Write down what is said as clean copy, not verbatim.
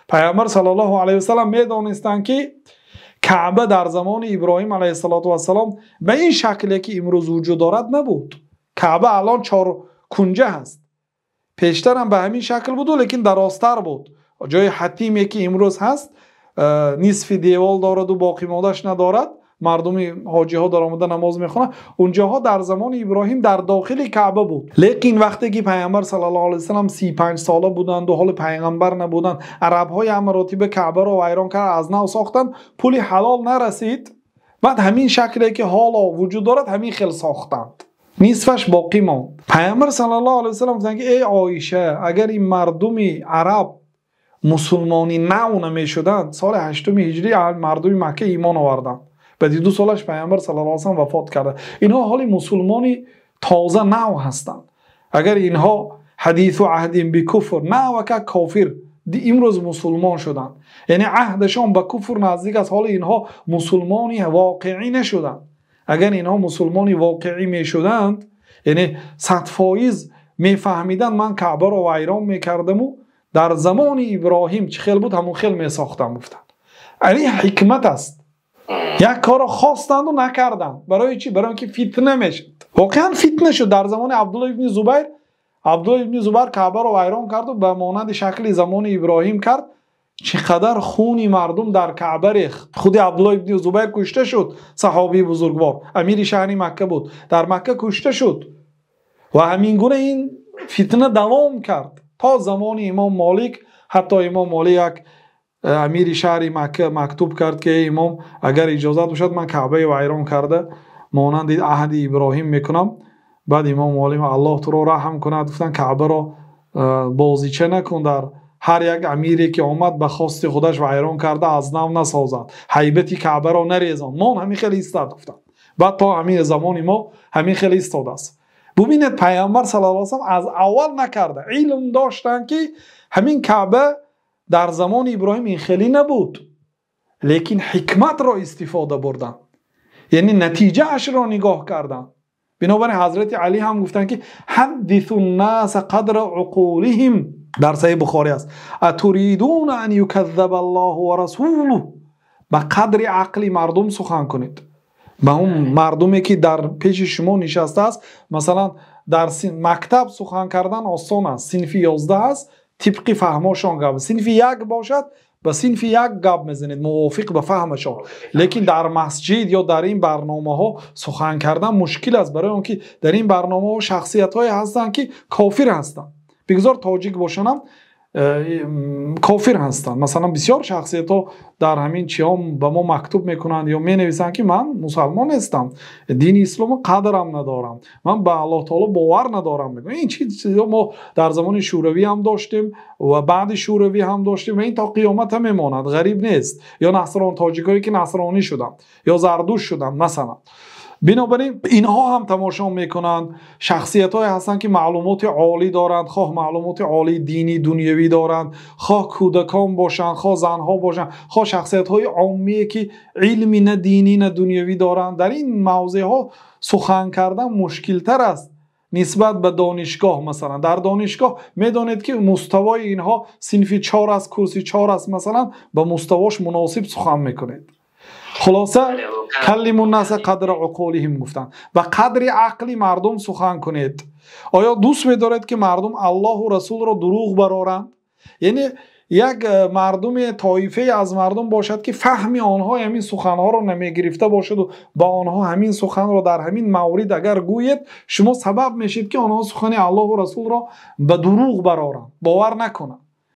پیامبر صلی الله علیه و سلم میدانستند که کعبه در زمان ابراهیم علیه السلام به این شکلی که امروز وجود دارد نبود. کعبه الان 4 کنجه هست. پیشتر هم به همین شکل بود لیکن درازتر بود. جای حتیمی که امروز هست نصف دیوال دارد و باقی ماندهش ندارد. مردم حاجی ها در آمده نماز میخونن. اونجاها در زمان ابراهیم در داخل کعبه بود. لیکن وقتی که پیامبر صلی الله علیه و سلم 35 ساله بودند و حال پیغمبر نبودند، عرب های امراتی کعبه را ویران کرد، از نو ساختن، پول حلال نرسید. بعد همین شکلی که حالا وجود دارد همین خیلی ساختند، نصفش باقی ماند. پیامبر صلی الله علیه و سلم گفتند که ای عایشه، اگر این مردم عرب مسلمانی نو نمیشدند، سال 8 هجری مردم مکه ایمان آوردند. بعد 2 سالش پیامبر صلی الله علیه و سلم وفات کرده. اینها حالی مسلمانی تازه نو هستند. اگر اینها حدیث و عهد به کفر نو که کافر امروز مسلمان شدند، یعنی عهدشان به کفر نزدیک است، حال اینها مسلمانی واقعی نشدند. اگر اینها مسلمانی واقعی می شدند، یعنی 100% می فهمیدند من کعبه را ویران می کردم و در زمان ابراهیم چه خیل بود همون خیل می ساختم. گفتند این حکمت است. یک کار خواستند و نکردند. برای چی؟ برای اینکه فتنه میشد. واقعا فتنه شد. در زمان عبدالله ابن زبیر کعبه را ویران کرد و به مانند شکل زمان ابراهیم کرد. چقدر خونی مردم در کعبه ریخت. خود عبدالله ابن زبیر کشته شد. صحابی بزرگوار، امیر شهر مکه بود، در مکه کشته شد. و همین گونه این فتنه دوام کرد تا زمان امام مالک. حتی امام مالک امیر شهر مکه مکتوب کرد که امام اگر اجازت باشد من کعبه ویران کرده مانند عهد ابراهیم میکنم. بعد امام مالک الله تو را رحم کند گفتن کعبه را بازیچه نکن، در هر یک امیری که آمد به خواست خودش ویران کرده از نو نسازد، هیبت کعبه را نریزان. ما همین خیلی ایستاد گفتن. بعد تا همین زمان ما همین خیلی ایستاد است. ببینید پیامبر صلی الله علیه و سلم از اول نکرده. علم داشتن که همین کعبه در زمان ابراهیم این خیلی نبود، لیکن حکمت را استفاده بردن، یعنی نتیجه اش را نگاه کردن. بنابراین حضرت علی هم گفتن که حدث الناس قدر عقولهم، در صحیح بخاری است، اتریدون ان یکذب الله و رسوله، به قدر عقل مردم سخن کنید. به اون مردمی که در پیش شما نشسته است، مثلا در مکتب سخن کردن آسان است، صنف 11 است، طبق فهمشان گپ. صنف 1 باشد به صنف 1 گپ میزنید موافق به فهمشان. لیکن در مسجد یا در این برنامه ها سخن کردن مشکل است، برای اونکه در این برنامه ها شخصیت های هستند که کافر هستند. بگذار تاجیک باشنم کافر هستند. مثلا بسیار شخصیت ها در همین چیام به ما مکتوب میکنند یا می نویسند که من مسلمان هستم، دین اسلام قدرم ندارم، من به الله تعالی باور ندارم. میگم این چیزا ما در زمان شوروی هم داشتیم و بعد شوروی هم داشتیم و این تا قیامت هم میماند، غریب نیست. یا نصران تاجیکایی که نصرانی شدن یا زردوش شدن مثلا. بنابراین اینها هم تماشا میکنند. شخصیت های هستند که معلومات عالی دارند، خواه معلومات عالی دینی دنیوی دارند، خواه کودکان باشند، خواه زنها باشند، خواه شخصیت های عامی که علمی نه دینی نه دنیوی دارند. در این موضوع ها سخن کردن مشکل تر است نسبت به دانشگاه. مثلا در دانشگاه میدانید که مستوای اینها صنف 4 است، کرسی 4 است، مثلا به مستواش مناسب سخن میکنید. خلاصه کلموا الناس قدر عقولهم گفتن، و قدر عقلی مردم سخن کنید. آیا دوست می‌دارید که مردم الله و رسول را دروغ برآورند؟ یعنی یک مردم طایفه از مردم باشد که فهم آنها همین سخنها را نمیگرفته باشد و با آنها همین سخن را در همین مورد اگر گوید شما سبب میشید که آنها سخن الله و رسول را به دروغ برآورند، باور نکنند.